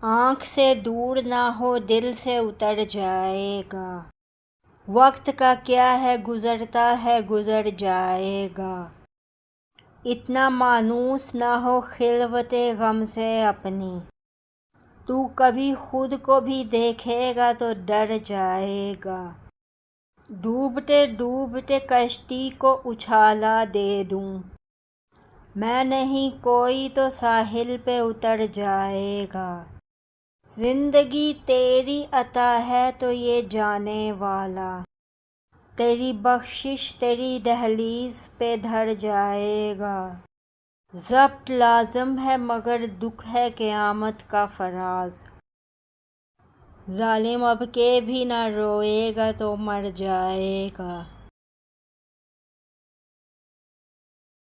آنکھ سے دور نہ ہو دل سے اتر جائے گا، وقت کا کیا ہے گزرتا ہے گزر جائے گا، اتنا مانوس نہ ہو خلوت غم سے اپنی، تو کبھی خود کو بھی دیکھے گا تو ڈر جائے گا، ڈوبتے ڈوبتے کشتی کو اچھالا دے دوں، میں نہیں کوئی تو ساحل پہ اتر جائے گا، زندگی تیری عطا ہے تو یہ جانے والا، تیری بخشش تیری دہلیز پہ دھر جائے گا، ضبط لازم ہے مگر دکھ ہے قیامت کا فراز، ظالم اب کے بھی نہ روئے گا تو مر جائے گا۔